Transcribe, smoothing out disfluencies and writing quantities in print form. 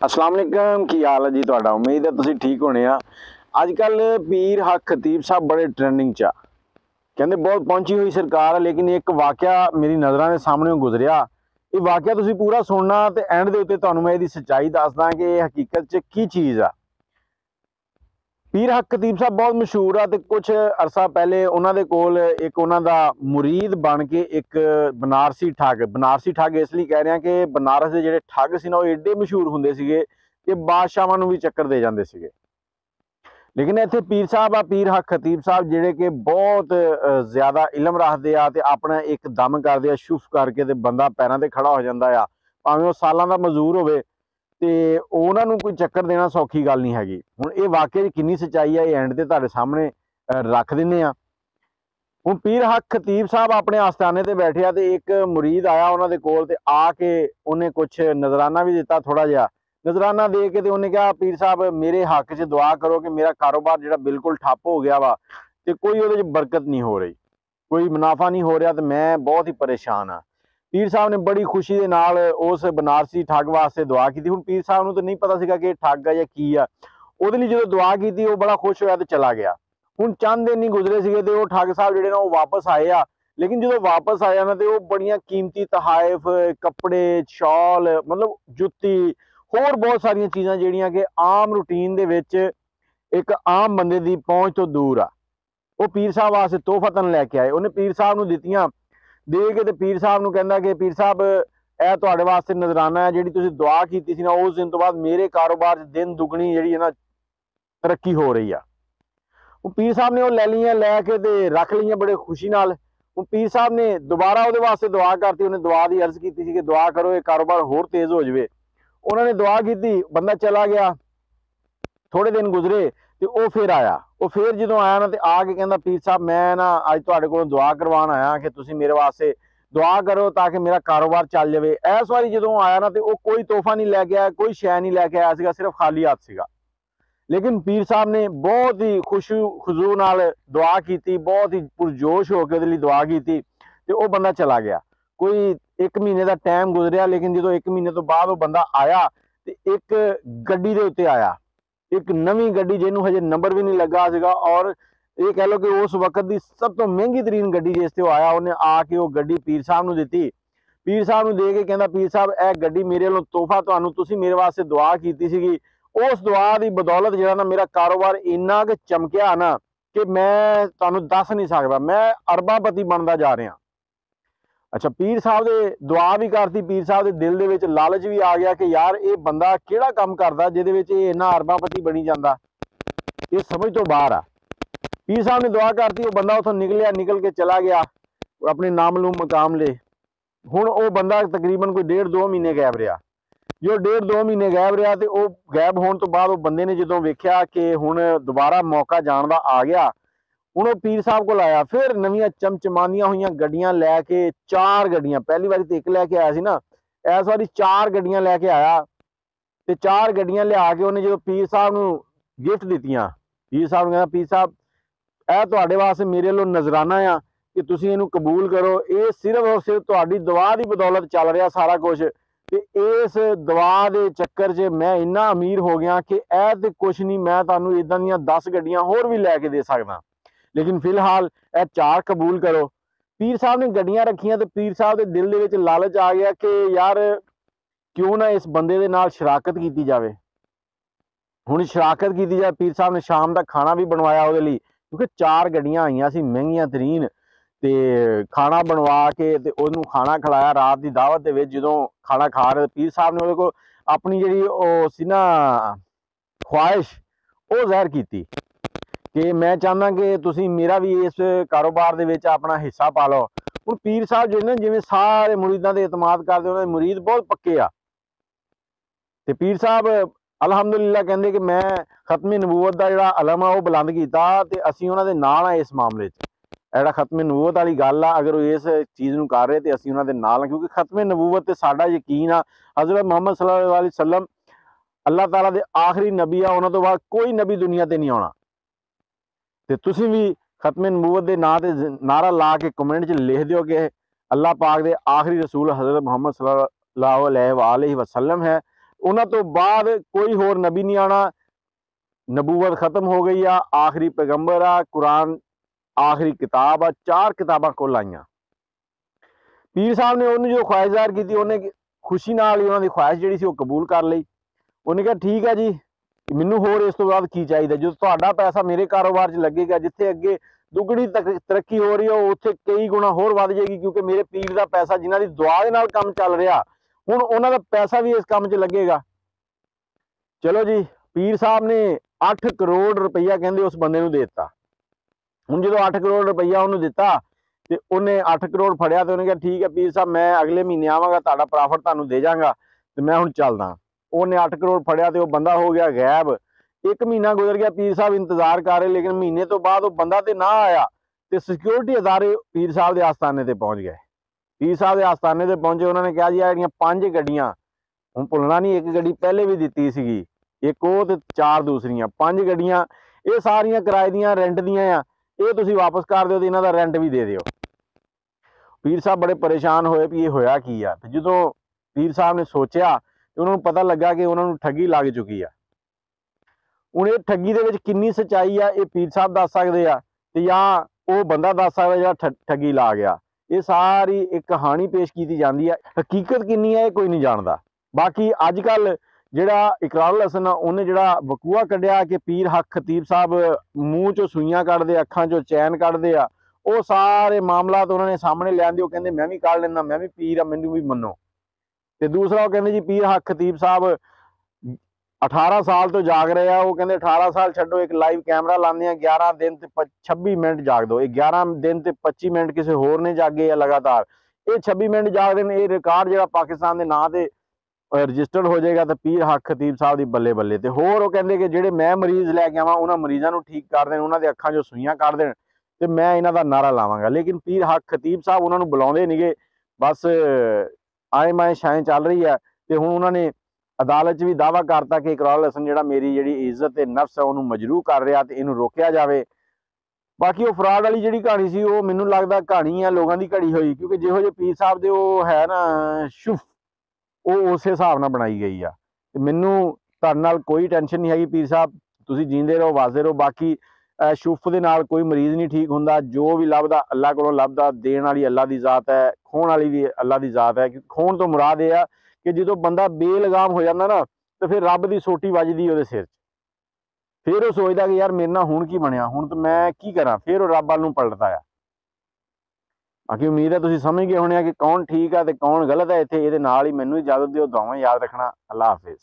अस्सलाम वालेकुम, की हाल है जी तुहाडा। उम्मीद है तुसीं ठीक होने आ। अजकल पीर हक खतीब साहब बड़े ट्रेंडिंग च कहते बहुत पहुंची हुई सरकार है, लेकिन एक वाकया मेरी नज़रों के सामने गुजरिया। ये वाकया तुसीं पूरा सुनना तो एंड दे उत्ते तुहानूं मैं इसदी सच्चाई दसदा कि ये हकीकत च की चीज़ आ। पीर हक खतीब साहब बहुत मशहूर आ, ते कुछ अरसा पहले उन्होंने कोल एक उन्हों का मुरीद बन के एक बनारसी ठग इसलिए कह रहे हैं कि बनारस के जोड़े ठग से ना वो एडे मशहूर होंगे सीगे कि बादशाहां भी चक्कर दे जाते सीगे। लेकिन इत्थे पीर साहब आ, पीर हक खतीब साहब जिहड़े कि बहुत ज़्यादा इलम रखते आ ते अपना एक दम करते आ शुफ करके ते बंदा पैरों ते खड़ा हो जाता आ, भावें वो सालों का मजदूर होवे ते उन्होंने कोई चक्कर देना सौखी गल नहीं हैगी। हुण ये वाकई किन्नी सच्चाई है, ये एंड ते तुहाडे सामने रख दिंदे आ। हुण पीर हक खतीब साहब अपने आस्थाने ते बैठे आ ते एक मुरीद आया उन्होंने कोल ते आके उन्हें कुछ नजराना भी दिता, थोड़ा जिहा नजराना दे के ते उन्हें कहा पीर साहब मेरे हक च दुआ करो कि मेरा कारोबार जिहड़ा बिल्कुल ठप हो गया वा ते कोई उहदे च बरकत नहीं हो रही, कोई मुनाफा नहीं हो रहा, तो मैं बहुत ही परेशान हाँ। पीर साहब ने बड़ी खुशी के नाल उस बनारसी ठग वास्ते दुआ की। हुण पीर साहब नूं तो नहीं पता सीगा कि ठग है या की आ। उहदे लई जदों दुआ की वो बड़ा खुश होया ते चला गया। हुण चंद दिन नहीं गुजरे सीगे ते वो ठग साहब जिहड़े ना वो वापस आए आ। लेकिन जो वापस आया ना तो बड़िया कीमती तहाइफ, कपड़े, शॉल, मतलब जुत्ती, होर बहुत सारिया चीज़ां जिहड़ियां कि आम रूटीन दे विच एक आम बंदे दी पहुंच तो दूर आ, वो पीर साहब वास्ते तोहफतन लैके आए। उन्हें पीर साहब नूं दित्तियां, दे के ते पीर साहब नूं कहंदा कि पीर साहब यह तुहाडे वास्ते नजराना है, जिहड़ी तुसीं दुआ कीती सी ना उस दिन तो बाद मेरे कारोबार च दिन दुगनी जिहड़ी है ना तरक्की हो रही आ। वो पीर साहब ने वो लै लियां, लैके ते रख लियां बड़े खुशी नाल। वो पीर साहब ने दोबारा वो वास्ते दुआ करती, उन्हें दुआ की अर्ज की कि दुआ करो ये कारोबार होर तेज हो जाए। उन्होंने दुआ की, बंदा चला गया। थोड़े दिन गुजरे तो वह फिर आया। वो फिर जो आया ना तो आके कहना पीर साहब मैं ना अज तुहाडे कोलों दुआ करवान आया कि तुसीं मेरे वास्ते दुआ करो ताकि मेरा कारोबार चल जाए। इस बारी जो आया ना तो वह कोई तोहफा नहीं लैके आया, कोई शै नहीं लैके आया सीगा, सिर्फ खाली हाथ सीगा। लेकिन पीर साहब ने बहुत ही खुशू नाल दुआ की, बहुत ही पुरजोश होकर उहदे लई दुआ की तो वह बंदा चला गया। कोई एक महीने का टाइम गुजरिया, लेकिन जो एक महीने तो बाद वो बंदा आया तो एक गड्डी दे उत्ते आया, एक नवी गड्डी जिन्हों हजे नंबर भी नहीं लगा सीगा, और ये कह लो कि उस वक्त की सब तो महंगी तरीन गड्डी जिस ते आया, उन्हें आके वो गड्डी पीर साहब नूं दित्ती। पीर साहब नूं दे के कहंदा पीर साहब यह गड्डी मेरे वालों तोहफा, तुहानूं तुसीं मेरे वास्ते दुआ की सीगी, उस दुआ की बदौलत जो ना मेरा कारोबार इन्ना कि चमकिया ना कि मैं तुहानूं दस नहीं सकता, मैं अरबापति बनता जा रहा। अच्छा, पीर साहब ने दुआ भी करती, पीर साहब के दिल दे विच लालच भी आ गया कि यार ये बंदा किहड़ा काम करदा जिहदे विच इन्ना अरबापति बनी जांदा, ये समझ तो बाहर आ। पीर साहब ने दुआ करती, वो बंदा उथों निकलिया, निकल के चला गया अपने नामलूम मकाम ले। हुण वो बंदा तकरीबन कोई 1.5-2 महीने गैब रहा। जो 1.5-2 महीने गैब रहा तो वह गैब होने तो बाद बंदे ने जो वेख्या कि हुण दोबारा मौका जाण दा आ गया, हुण वो पीर साहब को आया, फिर नवीं चमचमांदियां हुई गड्डियां लैके, 4 गड्डियां, पहली बारी तो एक लैके आया सी ना, इस बारी 4 गड्डियां लैके आया तो 4 गड्डियां लिया के उन्हें जो पीर साहब नूं गिफ्ट दित्तियां। पीर साहब कहना पीर साहब यह तुहाडे वास्ते मेरे लो नजराना आ कि तुसीं इहनूं कबूल करो, ये सिर्फ और सिर्फ तुहाडी दुआ की बदौलत चल रहा सारा कुछ, ते इस दुआ के चक्कर च मैं इन्ना अमीर हो गया कि यह तो कुछ नहीं, मैं तुहानूं इदां दीयां 10 गड्डियां होर भी लैके दे सकदा, लेकिन फिलहाल यह 4 कबूल करो। पीर साहब ने गड्डियां रखियां तो पीर साहब के दिल दे विच लालच आ गया कि यार क्यों ना इस बंदे दे नाल शराकत की जाए। हुण शराकत की जाए, पीर साहब ने शाम का खाना भी बनवाया उहदे लई, क्योंकि 4 गड्डियां आईयां सी महंगियां तरीन, ते खाना बनवा के ते उहनूं खाना खिलाया। रात की दावत दे विच जदों खाना खा रहे पीर साहब ने उहदे कोल अपनी जिहड़ी ओह सी ना ख्वाहिश वो ज़ाहिर की कि मैं चाहना कि तुसीं मेरा भी इस कारोबार दे विच अपना हिस्सा पा लो। हुण पीर साहब जो ना जिवें सारे मुरीदां दे एतमाद करदे, उहनां दे मुरीद बहुत पक्के आ। ते पीर साहब अलहमदुलिल्लाह कहंदे कि मैं खत्मे नबूवत का जिहड़ा अलम आ वो बुलंद कीता ते असीं उहनां दे नाल आ इस मामले च। जिहड़ा खत्मे नबूवत वाली गल आ, अगर वो इस चीज़ नूं कर रहे तो असीं उहनां दे नाल आ, क्योंकि खत्मे नबूवत ते साडा यकीन आ। हज़रत मुहम्मद सल्लल्लाहु अलैहि वसल्लम अल्लाह ताला दे आखिरी नबी आ, उन्हां तो बाद कोई नबी दुनिया ते नहीं आउणा। ते तुसीं भी खत्मे नबूवत के नाँ ते नारा ला के कमेंट च लिख दिओ कि अल्लाह पाक दे आखिरी रसूल हज़रत मुहम्मद सल्लल्लाहु अलैहि वसल्लम है। ਉਹਨਾਂ ਤੋਂ ਬਾਅਦ ਕੋਈ ਹੋਰ ਨਬੀ ਨਹੀਂ ਆਣਾ, ਨਬੂਵਤ ਖਤਮ ਹੋ ਗਈ ਆ, ਆਖਰੀ ਪੈਗੰਬਰ ਆ, ਕੁਰਾਨ ਆਖਰੀ ਕਿਤਾਬ ਆ, 4 ਕਿਤਾਬਾਂ ਕੁੱਲ ਆਈਆਂ। ਪੀਰ ਸਾਹਿਬ ਨੇ ਉਹਨੂੰ ਜੋ ਖੁਆਇਸ਼ ਜ਼ਾਹਿਰ ਕੀਤੀ, ਉਹਨੇ ਖੁਸ਼ੀ ਨਾਲ ਹੀ ਉਹਨਾਂ ਦੀ ਖੁਆਇਸ਼ ਜਿਹੜੀ ਸੀ ਉਹ ਕਬੂਲ ਕਰ ਲਈ। ਉਹਨੇ ਕਿਹਾ ਠੀਕ ਹੈ ਜੀ, ਮੈਨੂੰ ਹੋਰ ਇਸ ਤੋਂ ਬਾਅਦ ਕੀ ਚਾਹੀਦਾ, ਜਦੋਂ ਤੁਹਾਡਾ ਪੈਸਾ ਮੇਰੇ ਕਾਰੋਬਾਰ 'ਚ ਲੱਗੇਗਾ, ਜਿੱਥੇ ਅੱਗੇ ਦੁੱਗਣੀ ਤਰੱਕੀ ਹੋ ਰਹੀ ਹੈ ਉੱਥੇ ਕਈ ਗੁਣਾ ਹੋਰ ਵੱਧ ਜਾਏਗੀ, ਕਿਉਂਕਿ ਮੇਰੇ ਪੀਰ ਦਾ ਪੈਸਾ ਜਿਨ੍ਹਾਂ ਦੀ ਦੁਆ ਦੇ ਨਾਲ ਕੰਮ ਚੱਲ ਰਿਹਾ, ਹੁਣ ਉਹਨਾਂ ਦਾ ਪੈਸਾ ਵੀ ਇਸ ਕੰਮ 'ਚ ਲੱਗੇਗਾ। ਚਲੋ ਜੀ, ਪੀਰ ਸਾਹਿਬ ਨੇ 8 ਕਰੋੜ ਰੁਪਈਆ ਕਹਿੰਦੇ ਉਸ ਬੰਦੇ ਨੂੰ ਦੇ ਦਿੱਤਾ। ਹੁਣ ਜਦੋਂ 8 ਕਰੋੜ ਰੁਪਈਆ ਉਹਨੂੰ ਦਿੱਤਾ ਤੇ ਉਹਨੇ 8 ਕਰੋੜ ਫੜਿਆ ਤੇ ਉਹਨੇ ਕਿਹਾ ਠੀਕ ਹੈ ਪੀਰ ਸਾਹਿਬ, ਮੈਂ ਅਗਲੇ ਮਹੀਨੇ ਆਵਾਂਗਾ, ਤੁਹਾਡਾ ਪ੍ਰੋਫਿਟ ਤੁਹਾਨੂੰ ਦੇ ਜਾਵਾਂਗਾ ਤੇ ਮੈਂ ਹੁਣ ਚੱਲਦਾ। ਉਹਨੇ 8 ਕਰੋੜ ਫੜਿਆ ਤੇ ਉਹ ਬੰਦਾ ਹੋ ਗਿਆ ਗਾਇਬ। 1 ਮਹੀਨਾ ਗੁਜ਼ਰ ਗਿਆ, ਪੀਰ ਸਾਹਿਬ ਇੰਤਜ਼ਾਰ ਕਰ ਰਹੇ, ਲੇਕਿਨ ਮਹੀਨੇ ਤੋਂ ਬਾਅਦ ਉਹ ਬੰਦਾ ਤੇ ਨਾ ਆਇਆ ਤੇ ਸਿਕਿਉਰਿਟੀ ਅਦਾਰੇ ਪੀਰ ਸਾਹਿਬ ਦੇ ਆਸਤਾਨੇ ਤੇ ਪਹੁੰਚ ਗਏ। ਪੀਰ ਸਾਹਿਬ ਦੇ ਆਸਤਾਨੇ ਤੇ ਪਹੁੰਚੇ, ਉਹਨਾਂ ਨੇ ਕਿਹਾ ਜੀ ਜਿਹੜੀਆਂ 5 ਗੱਡੀਆਂ, ਹੁਣ ਭੁੱਲਣਾ ਨਹੀਂ, 1 ਗੱਡੀ ਪਹਿਲੇ ਵੀ ਦਿੱਤੀ ਸੀਗੀ, ਇੱਕ ਉਹ ਤੇ 4 ਦੂਸਰੀਆਂ, 5 ਗੱਡੀਆਂ ਇਹ ਸਾਰੀਆਂ ਕਿਰਾਏ ਦੀਆਂ, ਰੈਂਟ ਦੀਆਂ ਆ, ਇਹ ਤੁਸੀਂ ਵਾਪਸ ਕਰ ਦਿਓ ਤੇ ਇਹਨਾਂ ਦਾ ਰੈਂਟ ਵੀ ਦੇ ਦਿਓ। ਪੀਰ ਸਾਹਿਬ ਬੜੇ ਪਰੇਸ਼ਾਨ ਹੋਏ ਵੀ ਇਹ ਹੋਇਆ ਕੀ ਆ। ਤੇ ਜਦੋਂ ਪੀਰ ਸਾਹਿਬ ਨੇ ਸੋਚਿਆ ਤੇ ਉਹਨਾਂ ਨੂੰ ਪਤਾ ਲੱਗਾ ਕਿ ਉਹਨਾਂ ਨੂੰ ਠੱਗੀ ਲੱਗ ਚੁੱਕੀ ਆ। ਹੁਣ ਇਹ ਠੱਗੀ ਦੇ ਵਿੱਚ ਕਿੰਨੀ ਸੱਚਾਈ ਆ ਇਹ ਪੀਰ ਸਾਹਿਬ ਦੱਸ ਸਕਦੇ ਆ ਤੇ ਜਾਂ ਉਹ ਬੰਦਾ ਦੱਸ ਸਕਦਾ ਜਿਹੜਾ ਠੱਗੀ ਲਾ ਗਿਆ। ਇਹ ਸਾਰੀ ਇੱਕ ਕਹਾਣੀ ਪੇਸ਼ ਕੀਤੀ ਜਾਂਦੀ ਆ, ਹਕੀਕਤ ਕਿੰਨੀ ਹੈ ਇਹ ਕੋਈ ਨਹੀਂ ਜਾਣਦਾ। ਬਾਕੀ ਅੱਜ ਕੱਲ ਜਿਹੜਾ ਇਕਰਾਰੁਲ ਹਸਨ ਆ, ਉਹਨੇ ਜਿਹੜਾ ਵਕੂਆ ਕੱਢਿਆ ਕਿ ਪੀਰ ਹੱਕ ਖਤੀਬ ਸਾਹਿਬ ਮੂੰਹ ਚੋਂ ਸੂਈਆਂ ਕੱਢਦੇ, ਅੱਖਾਂ ਚੋਂ ਚੈਨ ਕੱਢਦੇ ਆ, ਉਹ ਸਾਰੇ ਮਾਮਲਾਤ ਉਹਨਾਂ ਨੇ ਸਾਹਮਣੇ ਲਿਆਂਦੇ। ਉਹ ਕਹਿੰਦੇ ਮੈਂ ਵੀ ਕੱਢ ਲੈਂਦਾ, ਮੈਂ ਵੀ ਪੀਰ ਆ, ਮੈਨੂੰ ਵੀ ਮੰਨੋ। ਤੇ ਦੂਸਰਾ ਉਹ ਕਹਿੰਦੇ ਜੀ ਪੀਰ ਹੱਕ ਖਤੀਬ ਸਾਹਿਬ 18 ਸਾਲ ਤੋਂ ਜਾਗ ਰਹੇ ਆ। ਉਹ ਕਹਿੰਦੇ 18 ਸਾਲ ਛੱਡੋ, ਇੱਕ ਲਾਈਵ ਕੈਮਰਾ ਲਾਉਂਦੇ ਆ, 11 ਦਿਨ ਤੇ 26 ਮਿੰਟ ਜਾਗ ਦੋ। ਇਹ 11 ਦਿਨ ਤੇ 25 ਮਿੰਟ ਕਿਸੇ ਹੋਰ ਨੇ ਜਾਗੇ ਆ ਲਗਾਤਾਰ, ਇਹ 26 ਮਿੰਟ ਜਾਗਦੇ ਨੇ। ਇਹ ਰਿਕਾਰਡ ਜਿਹੜਾ ਪਾਕਿਸਤਾਨ ਦੇ ਨਾਂ ਤੇ ਰਜਿਸਟਰਡ ਹੋ ਜਾਏਗਾ ਤੇ ਪੀਰ ਹੱਕ ਖਤੀਬ ਸਾਹਿਬ ਦੀ ਬੱਲੇ ਬੱਲੇ। ਤੇ ਹੋਰ ਉਹ ਕਹਿੰਦੇ ਕਿ ਜਿਹੜੇ ਮੈਂ ਮਰੀਜ਼ ਲੈ ਕੇ ਆਵਾਂ ਉਹਨਾਂ ਮਰੀਜ਼ਾਂ ਨੂੰ ਠੀਕ ਕਰ ਦੇਣ, ਉਹਨਾਂ ਦੇ ਅੱਖਾਂ 'ਚੋਂ ਸੂਈਆਂ ਕੱਢ ਦੇਣ ਤੇ ਮੈਂ ਇਹਨਾਂ ਦਾ ਨਾਰਾ ਲਾਵਾਂਗਾ। ਲੇਕਿਨ ਪੀਰ ਹੱਕ ਖਤੀਬ ਸਾਹਿਬ ਉਹਨਾਂ ਨੂੰ ਬੁਲਾਉਂਦੇ ਨਹੀਂਗੇ, ਬਸ ਆਏ ਮਾਏ ਛਾਏ ਚੱਲ ਰਹੀ ਹੈ। ਤੇ ਹੁਣ ਉਹਨਾਂ ਨੇ ਅਦਾਲਤ 'ਚ ਵੀ ਦਾਅਵਾ ਕਰਤਾ ਕਿ ਇਕਰਾਰੁਲ ਹਸਨ ਜਿਹੜਾ ਮੇਰੀ ਜਿਹੜੀ ਇੱਜ਼ਤ ਤੇ ਨਫਸ ਹੈ ਉਹਨੂੰ ਮਜਰੂਹ ਕਰ ਰਿਹਾ ਤੇ ਇਹਨੂੰ ਰੋਕਿਆ ਜਾਵੇ। ਬਾਕੀ ਉਹ ਫਰਾਡ ਵਾਲੀ ਜਿਹੜੀ ਕਹਾਣੀ ਸੀ ਉਹ ਮੈਨੂੰ ਲੱਗਦਾ ਕਹਾਣੀ ਆ ਲੋਕਾਂ ਦੀ ਘੜੀ ਹੋਈ, ਕਿਉਂਕਿ ਜਿਹੋ ਜਿਹੇ ਪੀਰ ਸਾਹਿਬ ਦੇ ਉਹ ਹੈ ਨਾ ਸ਼ੁਫ, ਉਹ ਉਸੇ ਹਿਸਾਬ ਨਾਲ ਬਣਾਈ ਗਈ ਆ। ਤੇ ਮੈਨੂੰ ਤੁਹਾਡੇ ਨਾਲ ਕੋਈ ਟੈਨਸ਼ਨ ਨਹੀਂ ਹੈਗੀ ਪੀਰ ਸਾਹਿਬ, ਤੁਸੀਂ ਜੀਂਦੇ ਰਹੋ, ਵਸਦੇ ਰਹੋ। ਬਾਕੀ ਸ਼ੁਫ ਦੇ ਨਾਲ ਕੋਈ ਮਰੀਜ਼ ਨਹੀਂ ਠੀਕ ਹੁੰਦਾ, ਜੋ ਵੀ ਲੱਭਦਾ ਅੱਲਾ ਕੋਲੋਂ ਲੱਭਦਾ। ਦੇਣ ਵਾਲੀ ਅੱਲਾ ਦੀ ਜ਼ਾਤ ਹੈ, ਖੋਹਣ ਵਾਲੀ ਵੀ ਅੱਲਾ ਦੀ ਜ਼ਾਤ ਹੈ। ਖੋਹਣ ਤੋਂ ਮੁਰਾਦ ਇਹ ਆ ਕਿ ਜਦੋਂ ਬੰਦਾ ਬੇਲਗਾਮ ਹੋ ਜਾਂਦਾ ਨਾ ਤੇ ਫਿਰ ਰੱਬ ਦੀ ਸੋਟੀ ਵੱਜਦੀ ਉਹਦੇ ਸਿਰ 'ਚ, ਫਿਰ ਉਹ ਸੋਚਦਾ ਕਿ ਯਾਰ ਮੇਰੇ ਨਾਲ ਹੁਣ ਕੀ ਬਣਿਆ, ਹੁਣ ਤਾਂ ਮੈਂ ਕੀ ਕਰਾਂ, ਫਿਰ ਉਹ ਰੱਬ ਵੱਲ ਨੂੰ ਪਲਟਦਾ ਆ। ਬਾਕੀ ਉਮੀਦ ਹੈ ਤੁਸੀਂ ਸਮਝ ਗਏ ਹੋਣੇ ਆ ਕਿ ਕੌਣ ਠੀਕ ਆ ਤੇ ਕੌਣ ਗਲਤ ਹੈ ਇੱਥੇ। ਇਹਦੇ ਨਾਲ ਹੀ ਮੈਨੂੰ ਇਜਾਜ਼ਤ ਦਿਓ, ਦੁਆਵਾਂ ਯਾਦ ਰੱਖਣਾ। ਅੱਲਾ ਹਾਫਿਜ਼।